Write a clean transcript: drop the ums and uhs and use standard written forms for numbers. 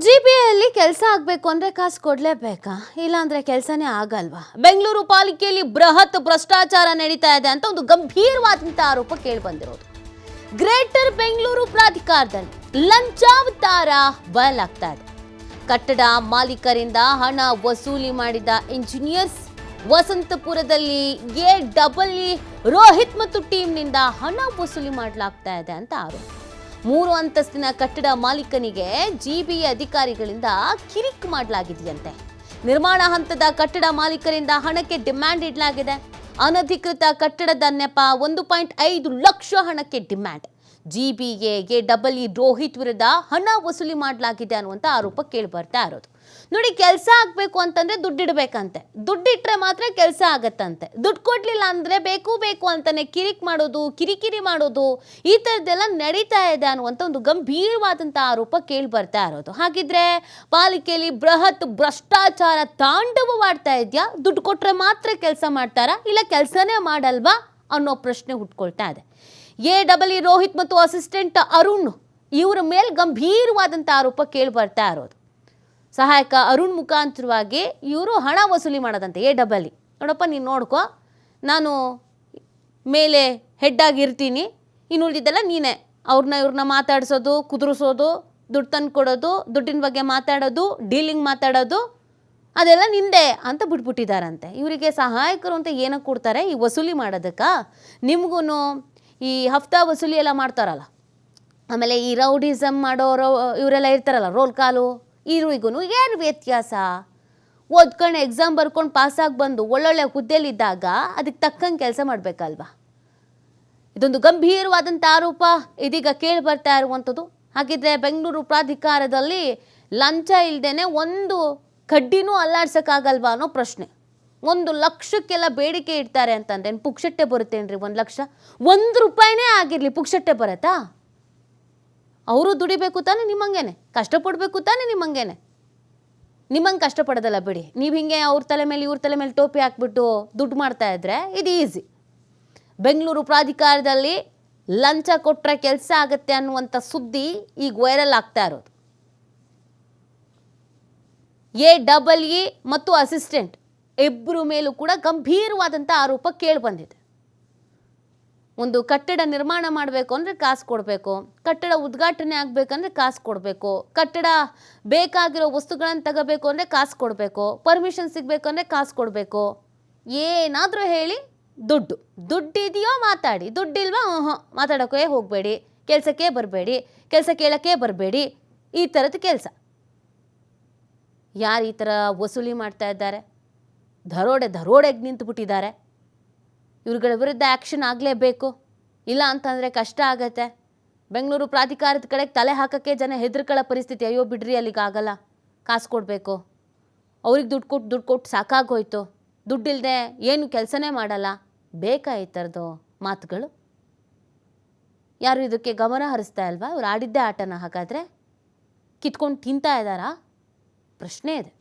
ಜಿಪಿಯಲ್ಲಿ ಕೆಲಸ ಆಗಬೇಕು ಅಂದರೆ ಕಾಸು ಕೊಡಲೇಬೇಕಾ? ಇಲ್ಲಾಂದರೆ ಕೆಲಸನೇ ಆಗಲ್ವಾ? ಬೆಂಗಳೂರು ಪಾಲಿಕೆಯಲ್ಲಿ ಬೃಹತ್ ಭ್ರಷ್ಟಾಚಾರ ನಡೀತಾ ಇದೆ ಅಂತ ಒಂದು ಗಂಭೀರವಾದಂಥ ಆರೋಪ ಕೇಳಿಬಂದಿರೋದು. ಗ್ರೇಟರ್ ಬೆಂಗಳೂರು ಪ್ರಾಧಿಕಾರದಲ್ಲಿ ಲಂಚಾವತಾರ ಬಯಲಾಗ್ತಾ ಇದೆ. ಕಟ್ಟಡ ಮಾಲೀಕರಿಂದ ಹಣ ವಸೂಲಿ ಮಾಡಿದ ಇಂಜಿನಿಯರ್ಸ್ ವಸಂತಪುರದಲ್ಲಿ ಎ ರೋಹಿತ್ ಮತ್ತು ಟೀಮ್ನಿಂದ ಹಣ ವಸೂಲಿ ಮಾಡಲಾಗ್ತಾ ಇದೆ ಅಂತ ಆರೋಪ. 3 ಅಂತಸ್ತಿನ ಕಟ್ಟಡ ಮಾಲೀಕನಿಗೆ ಜಿಬಿಎ ಅಧಿಕಾರಿಗಳಿಂದ ಕಿರಿಕ್ ಮಾಡಲಾಗಿದೆಯಂತೆ. ನಿರ್ಮಾಣ ಹಂತದ ಕಟ್ಟಡ ಮಾಲೀಕರಿಂದ ಹಣಕ್ಕೆ ಡಿಮ್ಯಾಂಡ್ ಇಡಲಾಗಿದೆ. ಅನಧಿಕೃತ ಕಟ್ಟಡದ ನೆಪ 1.5 ಲಕ್ಷ ಹಣಕ್ಕೆ ಡಿಮ್ಯಾಂಡ್. ಜಿಬಿಎ ರೋಹಿತ್ ವಿರುದ್ಧ ಹಣ ವಸೂಲಿ ಮಾಡಲಾಗಿದೆ ಅನ್ನುವಂಥ ಆರೋಪ ಕೇಳಿ ಬರ್ತಾ ಇರೋದು. ನೋಡಿ, ಕೆಲಸ ಆಗಬೇಕು ಅಂತಂದ್ರೆ ದುಡ್ಡಿಡಬೇಕಂತೆ. ದುಡ್ಡಿಟ್ರೆ ಮಾತ್ರ ಕೆಲಸ ಆಗತ್ತಂತೆ. ದುಡ್ಡು ಕೊಡ್ಲಿಲ್ಲ ಅಂದ್ರೆ ಬೇಕು ಅಂತಾನೆ ಕಿರಿಕಿರಿ ಮಾಡೋದು ಈ ಥರದ್ದೆಲ್ಲ ನಡೀತಾ ಇದೆ ಅನ್ನುವಂಥ ಒಂದು ಗಂಭೀರವಾದಂಥ ಆರೋಪ ಕೇಳಿ ಬರ್ತಾ ಇರೋದು. ಹಾಗಿದ್ರೆ ಪಾಲಿಕೆಯಲ್ಲಿ ಬೃಹತ್ ಭ್ರಷ್ಟಾಚಾರ ತಾಂಡವವಾಡ್ತಾ ಇದೆಯಾ? ದುಡ್ಡು ಕೊಟ್ರೆ ಮಾತ್ರ ಕೆಲಸ ಮಾಡ್ತಾರಾ, ಇಲ್ಲ ಕೆಲಸನೇ ಮಾಡಲ್ವಾ ಅನ್ನೋ ಪ್ರಶ್ನೆ ಹುಟ್ಕೊಳ್ತಾ ಇದೆ. ರೋಹಿತ್ ಮತ್ತು ಅಸಿಸ್ಟೆಂಟ್ ಅರುಣ್ ಇವರ ಮೇಲೆ ಗಂಭೀರವಾದಂಥ ಆರೋಪ ಕೇಳಿ ಬರ್ತಾ ಇರೋದು. ಸಹಾಯಕ ಅರುಣ್ ಮುಖಾಂತರವಾಗಿ ಇವರು ಹಣ ವಸೂಲಿ ಮಾಡೋದಂತೆ. ನೋಡಪ್ಪ, ನೀನು ನೋಡ್ಕೊ, ನಾನು ಮೇಲೆ ಹೆಡ್ ಆಗಿರ್ತೀನಿ, ಇನ್ನು ಉಳಿದಿದ್ದೆಲ್ಲ ನೀನೇ. ಇವ್ರನ್ನ ಮಾತಾಡಿಸೋದು, ಕುದುರಿಸೋದು, ದುಡ್ಡು ತಂದು ಕೊಡೋದು, ದುಡ್ಡಿನ ಬಗ್ಗೆ ಮಾತಾಡೋದು, ಡೀಲಿಂಗ್ ಮಾತಾಡೋದು ಅದೆಲ್ಲ ನಿಂದೆ ಅಂತ ಬಿಟ್ಬಿಟ್ಟಿದ್ದಾರಂತೆ. ಇವರಿಗೆ ಸಹಾಯಕರು ಅಂತ ಏನಕ್ಕೆ ಕೊಡ್ತಾರೆ? ಈ ವಸೂಲಿ ಮಾಡೋದಕ್ಕೆ. ನಿಮಗೂ ಈ ಹಫ್ತಾ ವಸೂಲಿ ಎಲ್ಲ ಮಾಡ್ತಾರಲ್ಲ, ಆಮೇಲೆ ಈ ರೌಡಿಸಮ್ ಮಾಡೋರು ಇವರೆಲ್ಲ ಇರ್ತಾರಲ್ಲ, ರೋಲ್ ಕಾಲು, ಇವ್ರಿಗೂ ಏನು ವ್ಯತ್ಯಾಸ? ಓದ್ಕೊಂಡು ಎಕ್ಸಾಮ್ ಬರ್ಕೊಂಡು ಪಾಸಾಗಿ ಬಂದು ಒಳ್ಳೊಳ್ಳೆ ಹುದ್ದೆಲಿದ್ದಾಗ ಅದಕ್ಕೆ ತಕ್ಕಂಗೆ ಕೆಲಸ ಮಾಡಬೇಕಲ್ವಾ? ಇದೊಂದು ಗಂಭೀರವಾದಂಥ ಆರೋಪ ಇದೀಗ ಕೇಳಿ ಬರ್ತಾ ಇರುವಂಥದ್ದು. ಹಾಗಿದ್ರೆ ಬೆಂಗಳೂರು ಪ್ರಾಧಿಕಾರದಲ್ಲಿ ಲಂಚ ಇಲ್ಲದೇನೆ ಒಂದು ಕಡ್ಡಿನೂ ಅಲ್ಲಾಡ್ಸೋಕ್ಕಾಗಲ್ವಾ ಅನ್ನೋ ಪ್ರಶ್ನೆ. 1 ಲಕ್ಷಕ್ಕೆಲ್ಲ ಬೇಡಿಕೆ ಇಡ್ತಾರೆ ಅಂತಂದ್ರೆ ಪುಕ್ಷಟ್ಟೆ ಬರುತ್ತೇನ್ರಿ? 1 ಲಕ್ಷ ₹1 ಆಗಿರಲಿ, ಪುಕ್ಷಟ್ಟೆ ಬರತ್ತಾ? ಅವರು ದುಡಿಬೇಕು ತಾನೆ ನಿಮ್ಮಂಗೇನೆ, ಕಷ್ಟಪಡಬೇಕು ತಾನೆ ನಿಮ್ಮಂಗೇನೆ. ನಿಮ್ಮಂಗೆ ಕಷ್ಟಪಡೋದಲ್ಲ ಬಿಡಿ. ನೀವು ಹಿಂಗೆ ಅವ್ರ ತಲೆ ಮೇಲೆ ಇವ್ರ ತಲೆ ಮೇಲೆ ಟೋಪಿ ಹಾಕ್ಬಿಟ್ಟು ದುಡ್ಡು ಮಾಡ್ತಾ ಇದ್ರೆ ಇದು ಈಸಿ. ಬೆಂಗಳೂರು ಪ್ರಾಧಿಕಾರದಲ್ಲಿ ಲಂಚ ಕೊಟ್ಟರೆ ಕೆಲಸ ಆಗುತ್ತೆ ಅನ್ನುವಂಥ ಸುದ್ದಿ ಈಗ ವೈರಲ್ ಆಗ್ತಾ ಇರೋದು. ಎ ಮತ್ತು ಅಸಿಸ್ಟೆಂಟ್ ಇಬ್ಬರು ಮೇಲೂ ಕೂಡ ಗಂಭೀರವಾದಂಥ ಆರೋಪ ಕೇಳಿ ಬಂದಿದೆ. ಒಂದು ಕಟ್ಟಡ ನಿರ್ಮಾಣ ಮಾಡಬೇಕು ಅಂದರೆ ಕಾಸು ಕೊಡಬೇಕು, ಕಟ್ಟಡ ಉದ್ಘಾಟನೆ ಆಗಬೇಕಂದ್ರೆ ಕಾಸು ಕೊಡಬೇಕು, ಕಟ್ಟಡ ಬೇಕಾಗಿರೋ ವಸ್ತುಗಳನ್ನು ತಗೋಬೇಕು ಅಂದರೆ ಕಾಸು ಕೊಡಬೇಕು, ಪರ್ಮಿಷನ್ ಸಿಗಬೇಕು ಅಂದರೆ ಕಾಸು ಕೊಡಬೇಕು. ಏನಾದರೂ ಹೇಳಿ ದುಡ್ಡಿದೆಯೋ ಮಾತಾಡಿ, ದುಡ್ಡಿಲ್ವಾ ಮಾತಾಡೋಕೆ ಹೋಗಬೇಡಿ, ಕೆಲಸಕ್ಕೆ ಬರಬೇಡಿ, ಕೆಲಸ ಕೇಳೋಕ್ಕೆ ಬರಬೇಡಿ. ಈ ಥರದ ಕೆಲಸ. ಯಾರು ಈ ಥರ ವಸೂಲಿ ಮಾಡ್ತಾ ಇದ್ದಾರೆ? ದರೋಡೆಗೆ ನಿಂತುಬಿಟ್ಟಿದ್ದಾರೆ. ಇವ್ರುಗಳ ವಿರುದ್ಧ ಆ್ಯಕ್ಷನ್ ಆಗಲೇಬೇಕು, ಇಲ್ಲ ಅಂತಂದರೆ ಕಷ್ಟ ಆಗತ್ತೆ. ಬೆಂಗಳೂರು ಪ್ರಾಧಿಕಾರದ ಕಡೆಗೆ ತಲೆ ಹಾಕೋಕ್ಕೆ ಜನ ಹೆದರ್ಕೊಳ್ಳೋ ಪರಿಸ್ಥಿತಿ. ಅಯ್ಯೋ ಬಿಡ್ರಿ, ಅಲ್ಲಿಗೆ ಆಗಲ್ಲ, ಕಾಸು ಕೊಡಬೇಕು, ಅವ್ರಿಗೆ ದುಡ್ಡು ಕೊಟ್ಟು ಸಾಕಾಗೋಯ್ತು, ದುಡ್ಡಿಲ್ಲದೆ ಏನು ಕೆಲಸನೇ ಮಾಡಲ್ಲ. ಬೇಕಾ ಈ ಥರದ್ದು ಮಾತುಗಳು? ಯಾರು ಇದಕ್ಕೆ ಗಮನ ಹರಿಸ್ತಾ ಇಲ್ವಾ? ಇವ್ರು ಆಡಿದ್ದೇ ಆಟನ ಹಾಗಾದರೆ ಕಿತ್ಕೊಂಡು ತಿಂತಾ ಇದ್ದಾರಾ? ಪ್ರಶ್ನೆ ಇದೆ.